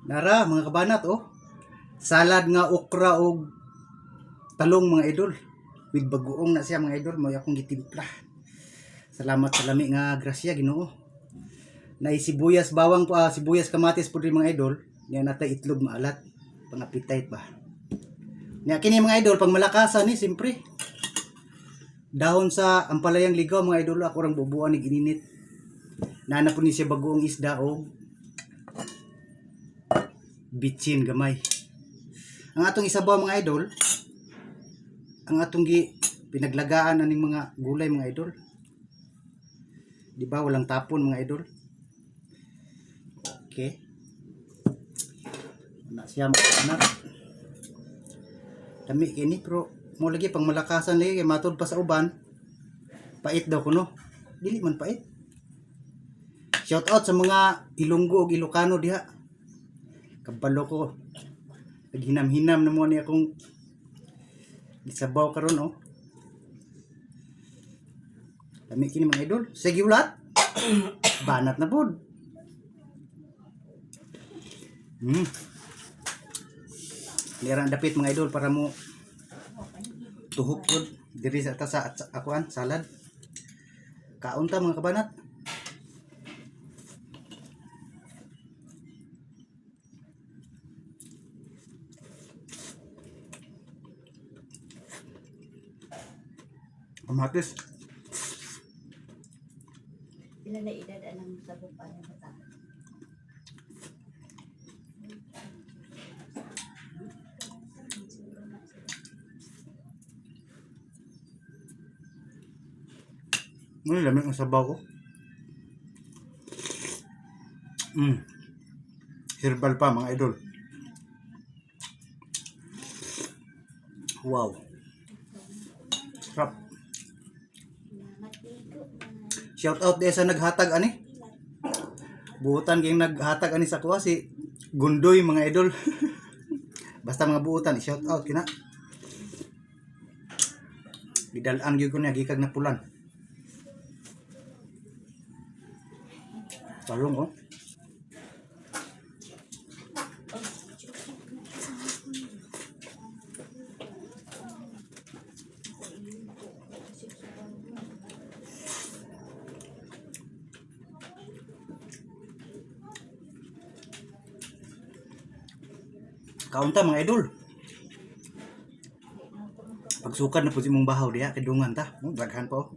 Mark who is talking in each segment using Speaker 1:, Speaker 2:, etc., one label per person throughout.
Speaker 1: Nara mga kabanat oh. Salad nga okra o talong mga idol. With bagoong na siya mga idol, mo akong gitimpla. Salamat sa lami nga grasya Ginoo. Na sibuyas bawang pa, sibuyas kamatis pud mga idol. Nya natay itlog maalat. Pang-appetite ba. Nya kini mga idol pang malakasan ni siyempre. Dahon sa ampalayang ligaw mga idol ako rang bubuan ni gininit. Nana po ni siya bagoong isda o bitchin gamay. Ang atong isabaw mga idol, ang atong pinaglagaan aning mga gulay mga idol. Di ba walang tapon mga idol? Okay. Na siya anak. Dami kini pero mo lagi pang malakasan lagi kay matod pa sa uban. Pait daw kuno. Dili man pait. Shout out sa mga Ilonggo ug Ilocano diha. Kabalo ko. Naghinam-hinam na mo ni akong isabaw karon oh. Dami kini mga idol. Sige ulat. Banat na pod. Lirang dapit mga idol para mo tuhok pod diri sa akuan salad. Kaunta mga kabanat. Kamatis.
Speaker 2: Ilan na edad ang sabong pa ng bata?
Speaker 1: Ano lamig ang sabaw ko? Herbal pa mga idol. Wow. Sarap. Shout out din sa naghatag ani. Buutan kayong naghatag ani sa kuha si Gundoy mga idol. Basta mga buutan shout out kina. Gidalaan gyud ko niya gikag na pulan. Talong oh. Kaunta mga idol. Pagsukad na po si mong bahaw diha kidungan ta. Daghan pa oh.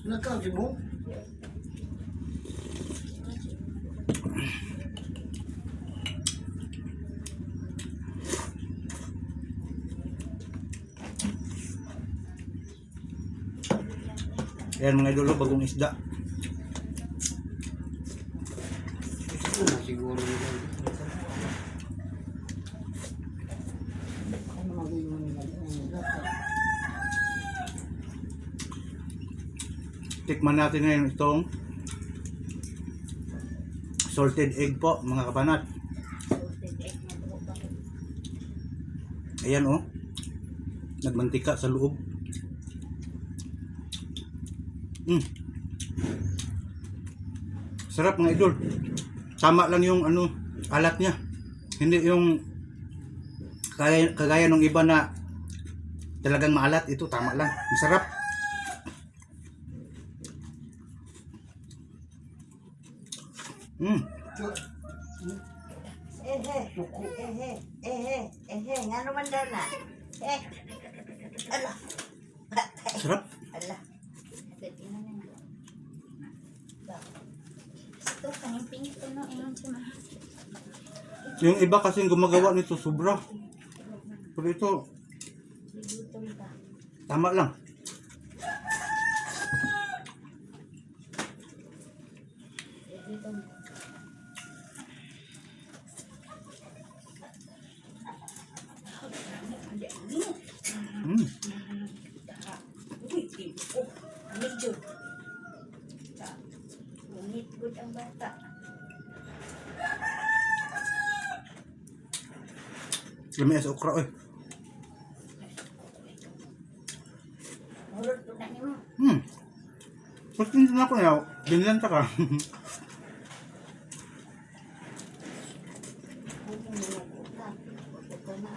Speaker 3: Nakagi mo?
Speaker 1: Ayan mga idol, bagong isda.
Speaker 3: Siguro nila. Ano magiging
Speaker 1: Tikman natin ngayon itong salted egg po mga kabanat. Ayan oh. Nagmantika sa loob. Sarap mga idol. Tama lang yung ano alat niya. Hindi yung kagaya ng iba na talagang maalat. Ito tama lang. Masarap.
Speaker 2: Ano man daw na? Ala.
Speaker 1: Sarap.
Speaker 2: Ala. Ito, kanyang pingit ko no, ingon siya mahal.
Speaker 1: Yung iba kasi gumagawa nito sobra. Pero ito tama lang.
Speaker 2: Medyo. Ngunit good ang bata.
Speaker 1: Lami sa okra eh.
Speaker 2: Murot po na ni mo.
Speaker 1: Pagtintin ako niya, Binlanta ka.
Speaker 2: Huwag mo nag-utang. Ito na.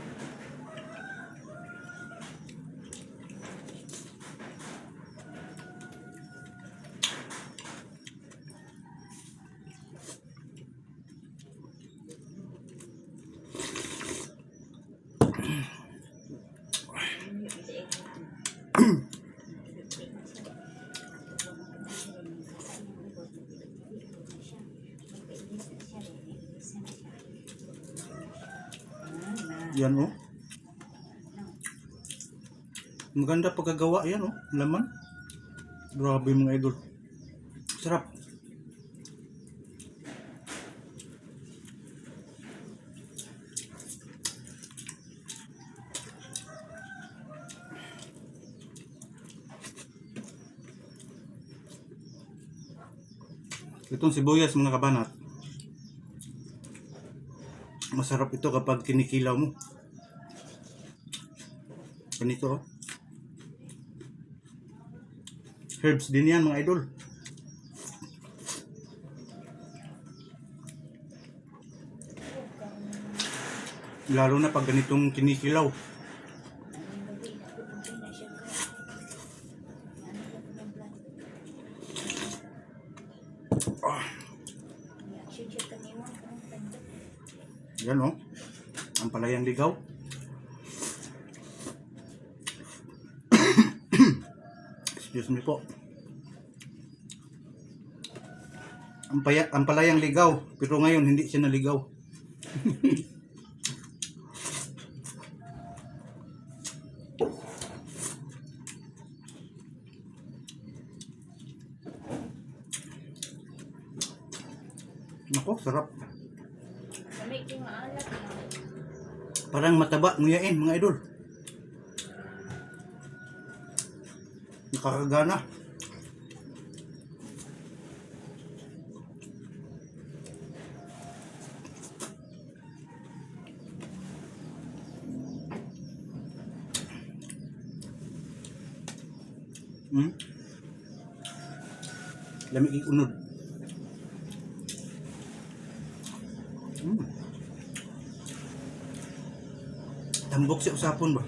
Speaker 1: Yan oh. Maganda pagkagawa yan oh. Laman. Grabe mga idol. Sarap. Itong sibuyas mga kabanat. Masarap ito kapag kinikilaw mo. Ganito oh. Herbs din yan mga idol. Lalo na pag ganitong kinikilaw. Yan oh. Ang palayang ligaw. Excuse me po. Ang palayang ligaw, pero ngayon hindi siya naligaw. Nako, sarap.
Speaker 2: Kamay ko maalat na.
Speaker 1: Parang mataba nguyain mga idol. Nakakagana. Lamig iunod. Tambok siya usapon ba?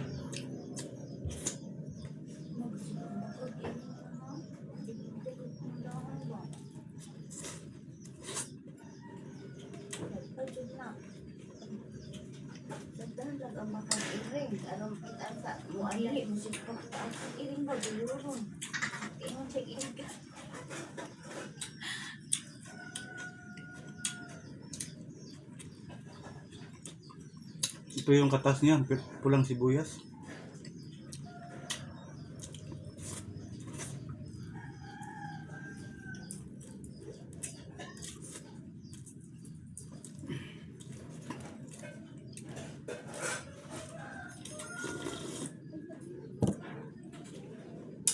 Speaker 2: Dagdahan lang ang makan iring. Anong pitasa? Muali, musik pa. Ang iring ba? Dulurong. Ingon siya iring ka.
Speaker 1: Ito yung katas niya, pulang sibuyas.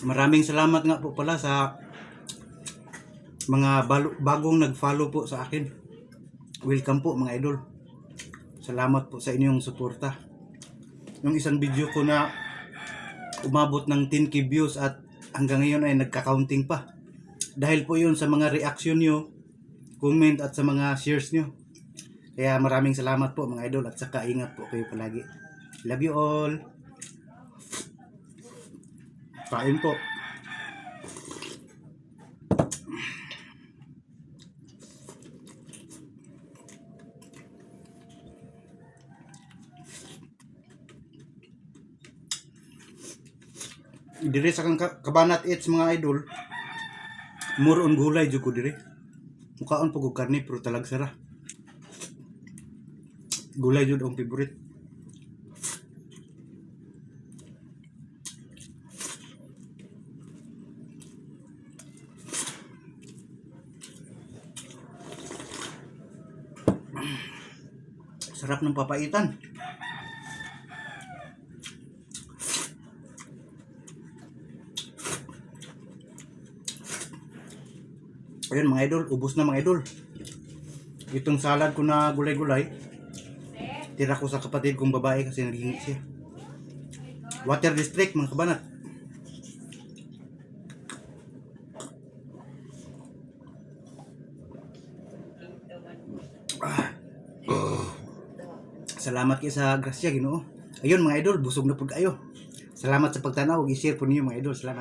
Speaker 1: Maraming salamat nga po pala sa mga bagong nag-follow po sa akin. Welcome po mga idol. Salamat po sa inyong suporta. Yung isang video ko na umabot ng 10k views at hanggang ngayon ay nagka-counting pa. Dahil po yun sa mga reaction nyo, comment at sa mga shares nyo. Kaya maraming salamat po mga idol at saka ingat po kayo palagi. Love you all. Kain po. Dire sa kang kabanat eats mga idol. More on gulay jud ko dire. Mukaon po ko karne pero talag sara. Gulay jud ang favorite. Sarap ng papaitan. Ayun mga idol, ubos na mga idol. Itong salad ko na gulay-gulay, tira ko sa kapatid kong babae kasi naging siya. Water District mga kabanat. Salamat kayo sa grasya Ginoo. Ayun mga idol, busog na pud kayo. Salamat sa pagtanaw, i-share po niyo mga idol. Salamat.